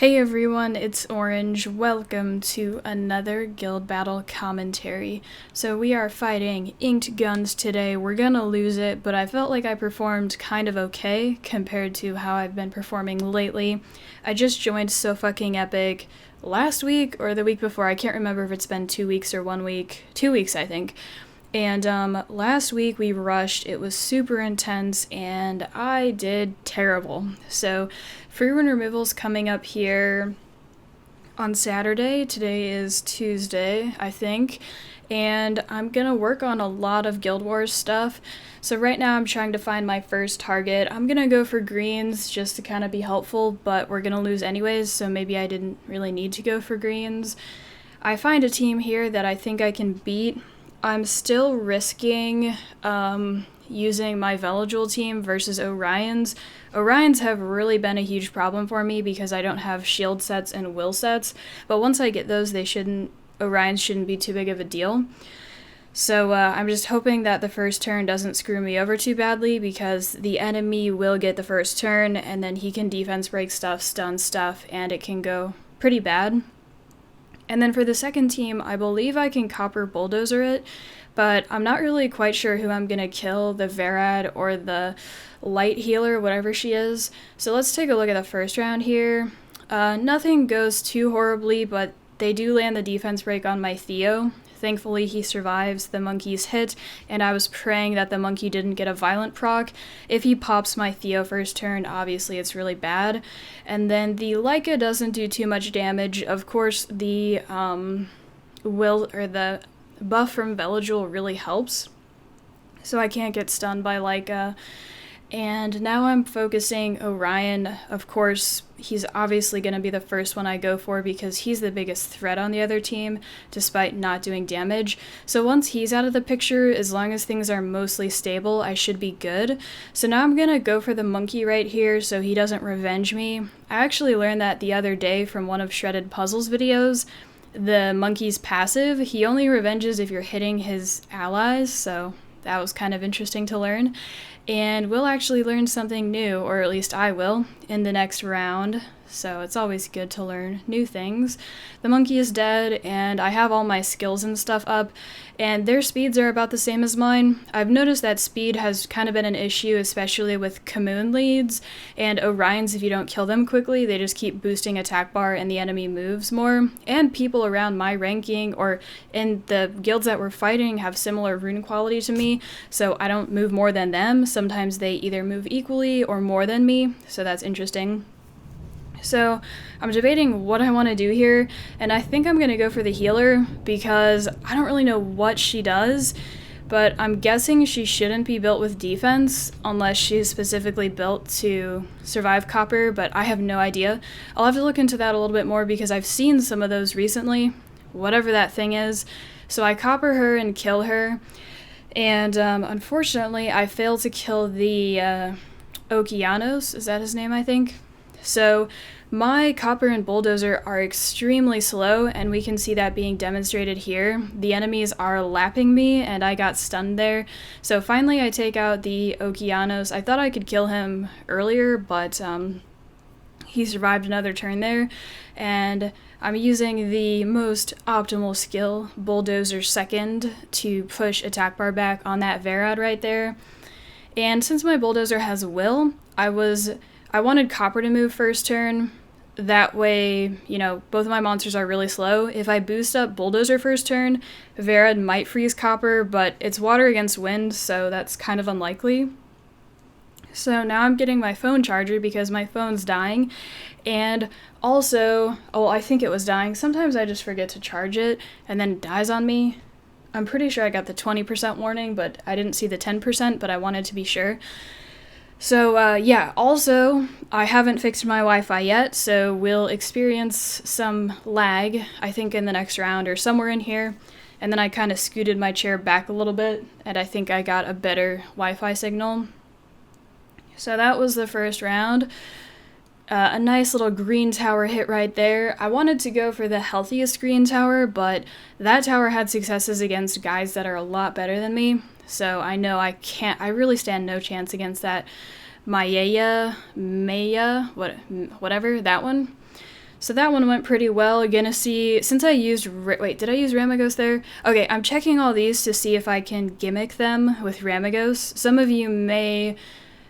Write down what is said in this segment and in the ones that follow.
Hey everyone, it's Orange. Welcome to another guild battle commentary. So we are fighting nkedGuns today. We're gonna lose it, but I felt like I performed kind of okay compared to how I've been performing lately. I just joined So Fucking Epic last week or the week before. I can't remember if it's been 2 weeks or 1 week. 2 weeks, I think. And last week we rushed. It was super intense and I did terrible. So free rune removal's coming up here on Saturday. Today is Tuesday, I think. And I'm gonna work on a lot of Guild Wars stuff. So right now I'm trying to find my first target. I'm gonna go for greens just to kind of be helpful, but we're gonna lose anyways, so maybe I didn't really need to go for greens. I find a team here that I think I can beat. I'm still risking using my Orengelol team versus Orion's. Orion's have really been a huge problem for me because I don't have shield sets and will sets, but once I get those, Orion's shouldn't be too big of a deal. So I'm just hoping that the first turn doesn't screw me over too badly because the enemy will get the first turn and then he can defense break stuff, stun stuff, and it can go pretty bad. And then for the second team, I believe I can copper bulldozer it, but I'm not really quite sure who I'm going to kill, the Varad or the light healer, whatever she is. So let's take a look at the first round here. Nothing goes too horribly, but they do land the defense break on my Theo. Thankfully, he survives the monkey's hit, and I was praying that the monkey didn't get a violent proc. If he pops my Theo first turn, obviously it's really bad. And then the Leica doesn't do too much damage. Of course, the the buff from Orengelol really helps, so I can't get stunned by Leica. And now I'm focusing Orion. Of course, he's obviously going to be the first one I go for because he's the biggest threat on the other team, despite not doing damage. So once he's out of the picture, as long as things are mostly stable, I should be good. So now I'm going to go for the monkey right here so he doesn't revenge me. I actually learned that the other day from one of Shredded Puzzle's videos. The monkey's passive, he only revenges if you're hitting his allies, so that was kind of interesting to learn. And we'll actually learn something new, or at least I will, in the next round. So it's always good to learn new things. The monkey is dead, and I have all my skills and stuff up, and their speeds are about the same as mine. I've noticed that speed has kind of been an issue, especially with commune leads, and Orions, if you don't kill them quickly, they just keep boosting attack bar and the enemy moves more. And people around my ranking, or in the guilds that we're fighting, have similar rune quality to me, so I don't move more than them. Sometimes they either move equally or more than me, so that's interesting. So I'm debating what I want to do here, and I think I'm going to go for the healer because I don't really know what she does, but I'm guessing she shouldn't be built with defense unless she's specifically built to survive copper, but I have no idea. I'll have to look into that a little bit more because I've seen some of those recently, whatever that thing is. So I copper her and kill her, and unfortunately I failed to kill the Okeanos, is that his name, I think? So my copper and bulldozer are extremely slow, and we can see that being demonstrated here. The enemies are lapping me, and I got stunned there. So finally I take out the Okeanos. I thought I could kill him earlier, but he survived another turn there. And I'm using the most optimal skill, bulldozer second, to push attack bar back on that Varad right there. And since my bulldozer has will, I wanted copper to move first turn. That way, you know, both of my monsters are really slow. If I boost up bulldozer first turn, Varad might freeze copper, but it's water against wind, so that's kind of unlikely. So now I'm getting my phone charger because my phone's dying. And also, I think it was dying. Sometimes I just forget to charge it and then it dies on me. I'm pretty sure I got the 20% warning, but I didn't see the 10%, but I wanted to be sure. So, yeah, also, I haven't fixed my Wi-Fi yet, so we'll experience some lag, I think, in the next round or somewhere in here. And then I kind of scooted my chair back a little bit, and I think I got a better Wi-Fi signal. So that was the first round. A nice little green tower hit right there. I wanted to go for the healthiest green tower, but that tower had successes against guys that are a lot better than me. So I know I really stand no chance against that Maya, whatever, that one. So that one went pretty well. Gonna see, since I used, wait, did I use Ramagos there? Okay, I'm checking all these to see if I can gimmick them with Ramagos. Some of you may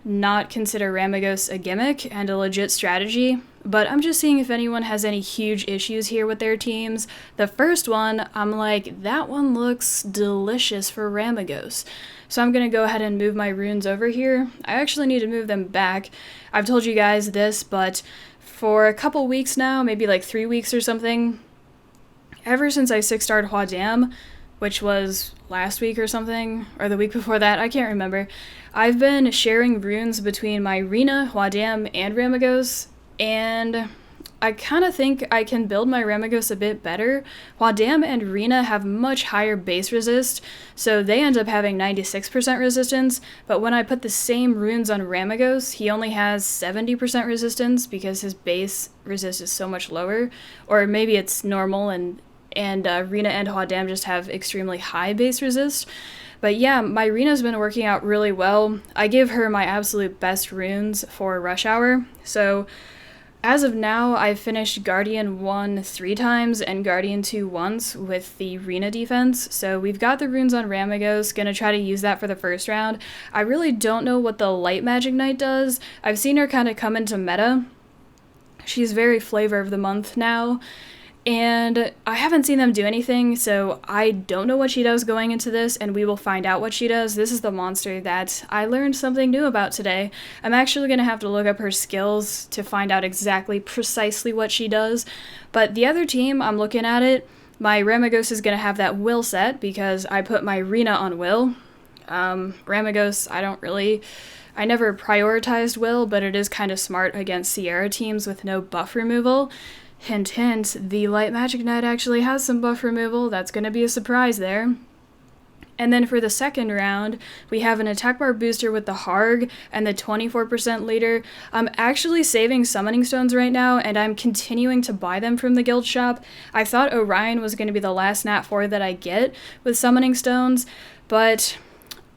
not consider Ramagos a gimmick and a legit strategy, but I'm just seeing if anyone has any huge issues here with their teams. The first one, I'm like, that one looks delicious for Ramagos. So I'm going to go ahead and move my runes over here. I actually need to move them back. I've told you guys this, but for a couple weeks now, maybe like 3 weeks or something, ever since I 6-starred Huadam, which was last week or something, or the week before that, I can't remember, I've been sharing runes between my Rune, Huadam, and Ramagos, and I kind of think I can build my Ramagos a bit better. Huadam and Rune have much higher base resist, so they end up having 96% resistance, but when I put the same runes on Ramagos, he only has 70% resistance because his base resist is so much lower, or maybe it's normal and Rune and Huadam just have extremely high base resist. But yeah, my Rune's been working out really well. I give her my absolute best runes for Rush Hour, so as of now, I've finished Guardian 1 3 times and Guardian 2 once with the Rune defense, so we've got the runes on Ramagos, gonna try to use that for the first round. I really don't know what the Light Magic Knight does. I've seen her kind of come into meta. She's very flavor of the month now, and I haven't seen them do anything, so I don't know what she does going into this, and we will find out what she does. This is the monster that I learned something new about today. I'm actually going to have to look up her skills to find out exactly precisely what she does. But the other team, I'm looking at it, my Ramagos is going to have that will set because I put my Rune on will. Ramagos, I never prioritized will, but it is kind of smart against Sierra teams with no buff removal. Hint, hint, the Light Magic Knight actually has some buff removal. That's going to be a surprise there. And then for the second round, we have an attack bar booster with the Harg and the 24% leader. I'm actually saving summoning stones right now, and I'm continuing to buy them from the guild shop. I thought Orion was going to be the last Nat 4 that I get with summoning stones, but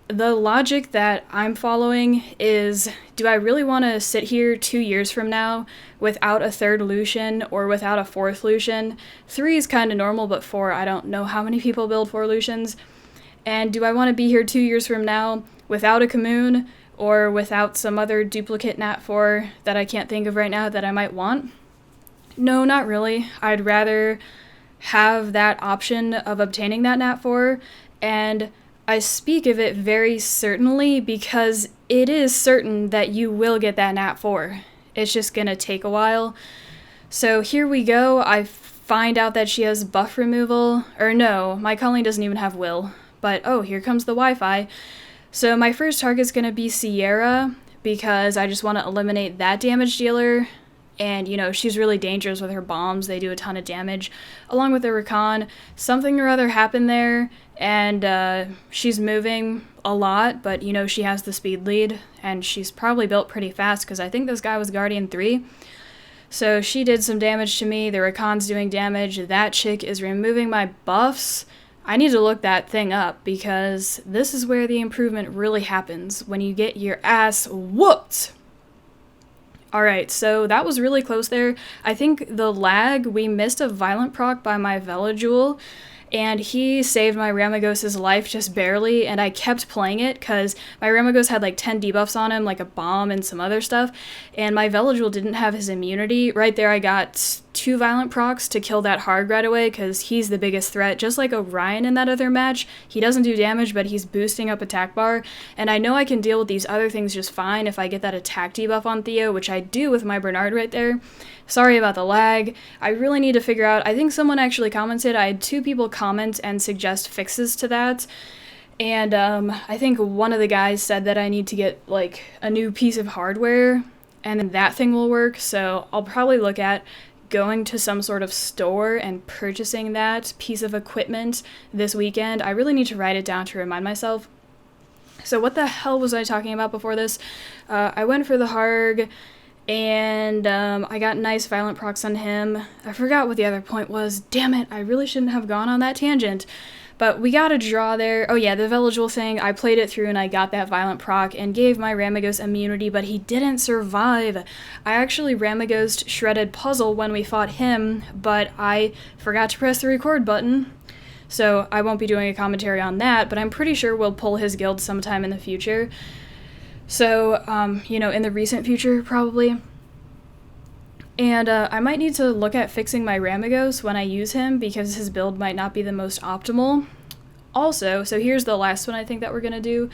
the logic that I'm following is, do I really want to sit here 2 years from now without a third Lucian or without a fourth Lucian? 3 is kind of normal, but 4, I don't know how many people build 4 Lucians. And do I want to be here 2 years from now without a Commune or without some other duplicate Nat 4 that I can't think of right now that I might want? No, not really. I'd rather have that option of obtaining that Nat 4, and I speak of it very certainly because it is certain that you will get that Nat 4. It's just gonna take a while. So here we go. I find out that she has buff removal. Or no, my Colleen doesn't even have will. But oh, here comes the Wi-Fi. So my first target's gonna be Sierra because I just want to eliminate that damage dealer. And, you know, she's really dangerous with her bombs. They do a ton of damage. Along with the Rakan, something or other happened there, and she's moving a lot, but, you know, she has the speed lead, and she's probably built pretty fast, because I think this guy was Guardian 3. So she did some damage to me. The Rakan's doing damage. That chick is removing my buffs. I need to look that thing up, because this is where the improvement really happens, when you get your ass whooped. Alright, so that was really close there. I think the lag, we missed a violent proc by my Velajewel, and he saved my Ramagos' life just barely, and I kept playing it because my Ramagos had like 10 debuffs on him, like a bomb and some other stuff, and my Velajewel didn't have his immunity. Right there I got 2 violent procs to kill that Harg right away because he's the biggest threat. Just like Orion in that other match, he doesn't do damage, but he's boosting up attack bar, and I know I can deal with these other things just fine if I get that attack debuff on Theo, which I do with my Bernard right there. Sorry about the lag. I really need to figure out, I think someone actually commented, I had 2 people comment and suggest fixes to that, and I think one of the guys said that I need to get like a new piece of hardware, and then that thing will work, so I'll probably look at going to some sort of store and purchasing that piece of equipment this weekend. I really need to write it down to remind myself. So what the hell was I talking about before this? I went for the Harg, and I got nice violent procs on him. I forgot what the other point was. Damn it, I really shouldn't have gone on that tangent. But we got a draw there. Oh yeah, the Villagewell thing, I played it through and I got that violent proc and gave my Ramagos immunity, but he didn't survive. I actually Ramagosed Shredded Puzzle when we fought him, but I forgot to press the record button. So I won't be doing a commentary on that, but I'm pretty sure we'll pull his guild sometime in the future. So, in the recent future, probably. And I might need to look at fixing my Ramagos when I use him because his build might not be the most optimal. Also, so here's the last one I think that we're going to do.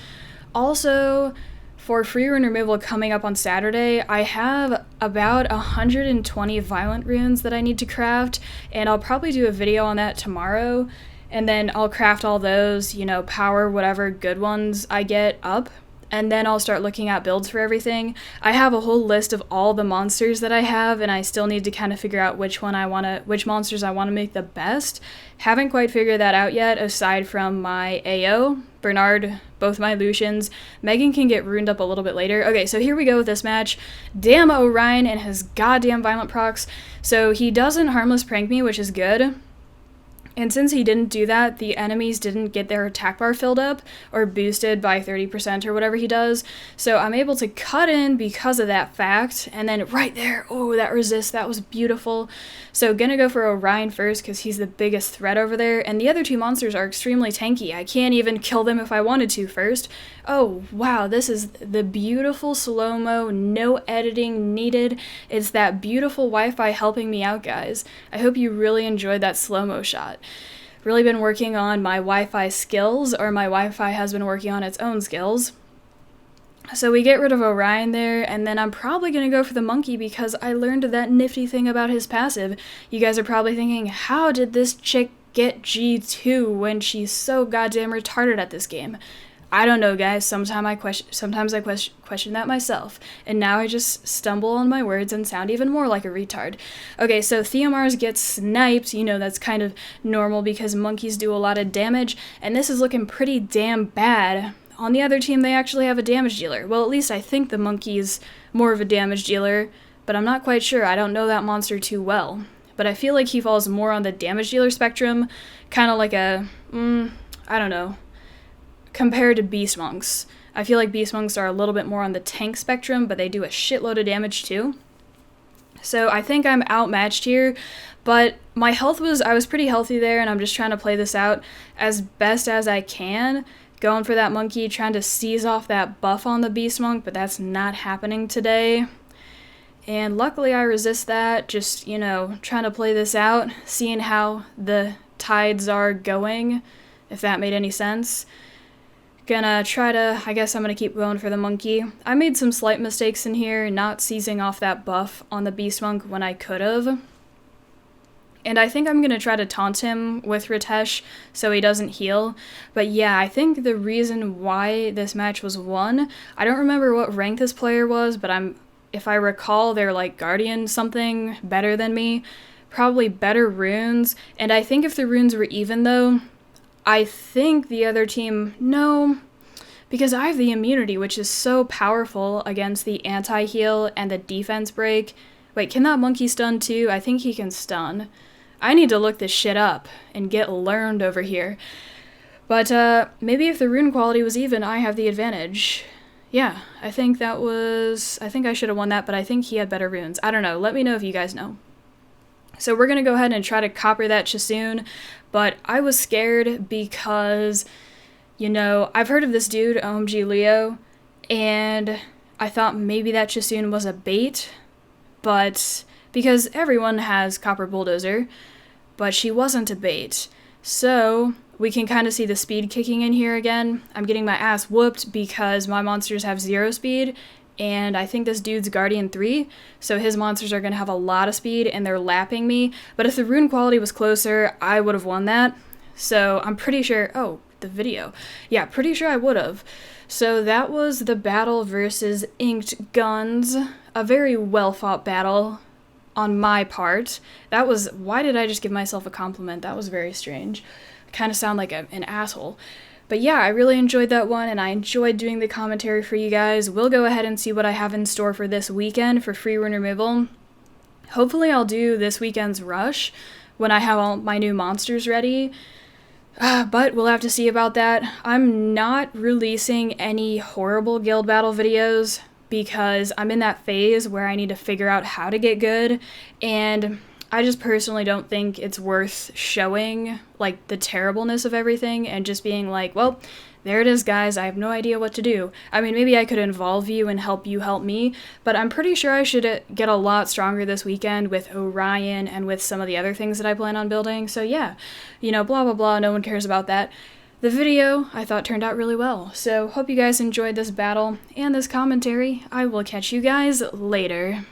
Also, for free rune removal coming up on Saturday, I have about 120 violent runes that I need to craft, and I'll probably do a video on that tomorrow. And then I'll craft all those, power whatever good ones I get up. And then I'll start looking at builds for everything. I have a whole list of all the monsters that I have, and I still need to kind of figure out which monsters I want to make the best. Haven't quite figured that out yet, aside from my AO, Bernard, both my Lucians. Megan can get ruined up a little bit later. Okay, so here we go with this match. Damn Orion and his goddamn violent procs. So he doesn't harmless prank me, which is good. And since he didn't do that, the enemies didn't get their attack bar filled up or boosted by 30% or whatever he does. So I'm able to cut in because of that fact. And then right there, oh, that resist, that was beautiful. So gonna go for Orion first because he's the biggest threat over there. And the other two monsters are extremely tanky. I can't even kill them if I wanted to first. Oh, wow, this is the beautiful slow-mo, no editing needed. It's that beautiful Wi-Fi helping me out, guys. I hope you really enjoyed that slow-mo shot. Really been working on my Wi-Fi skills, or my Wi-Fi has been working on its own skills. So we get rid of Orion there, and then I'm probably going to go for the monkey because I learned that nifty thing about his passive. You guys are probably thinking, how did this chick get G2 when she's so goddamn retarded at this game? I don't know, guys. Sometimes I question that myself, and now I just stumble on my words and sound even more like a retard. Okay, so Theomars gets sniped. That's kind of normal because monkeys do a lot of damage, and this is looking pretty damn bad. On the other team, they actually have a damage dealer. Well, at least I think the monkey's more of a damage dealer, but I'm not quite sure. I don't know that monster too well. But I feel like he falls more on the damage dealer spectrum, kind of like a, I don't know, compared to Beast Monks. I feel like Beast Monks are a little bit more on the tank spectrum, but they do a shitload of damage too. So I think I'm outmatched here, but my health I was pretty healthy there, and I'm just trying to play this out as best as I can. Going for that monkey, trying to seize off that buff on the Beast Monk, but that's not happening today. And luckily I resist that, just, trying to play this out, seeing how the tides are going, if that made any sense. I guess I'm gonna keep going for the monkey. I made some slight mistakes in here, not seizing off that buff on the Beast Monk when I could've. And I think I'm gonna try to taunt him with Ritesh so he doesn't heal. But yeah, I think the reason why this match was won, I don't remember what rank this player was, but if I recall, they're like Guardian something better than me. Probably better runes. And I think if the runes were even though, I think the other team, no, because I have the immunity, which is so powerful against the anti-heal and the defense break. Wait, can that monkey stun too? I think he can stun. I need to look this shit up and get learned over here. But maybe if the rune quality was even, I have the advantage. Yeah, I think I should have won that, but I think he had better runes. I don't know. Let me know if you guys know. So we're going to go ahead and try to copper that Chasoon, but I was scared because, I've heard of this dude, OMG Leo, and I thought maybe that Chasoon was a bait, but because everyone has Copper Bulldozer, but she wasn't a bait. So we can kind of see the speed kicking in here again. I'm getting my ass whooped because my monsters have 0 speed, and I think this dude's Guardian 3, so his monsters are going to have a lot of speed, and they're lapping me. But if the rune quality was closer, I would have won that. So I'm pretty sure... Oh, the video. Yeah, pretty sure I would have. So that was the battle versus nkedGuns. A very well-fought battle on my part. That was... Why did I just give myself a compliment? That was very strange. I kind of sound like an asshole. But yeah, I really enjoyed that one, and I enjoyed doing the commentary for you guys. We'll go ahead and see what I have in store for this weekend for free rune removal. Hopefully I'll do this weekend's rush when I have all my new monsters ready. But we'll have to see about that. I'm not releasing any horrible guild battle videos because I'm in that phase where I need to figure out how to get good, and I just personally don't think it's worth showing like the terribleness of everything and just being like, well, there it is, guys, I have no idea what to do. I mean, maybe I could involve you and help you help me, but I'm pretty sure I should get a lot stronger this weekend with Orion and with some of the other things that I plan on building. So yeah, blah blah blah, no one cares about that. The video, I thought, turned out really well. So hope you guys enjoyed this battle and this commentary. I will catch you guys later.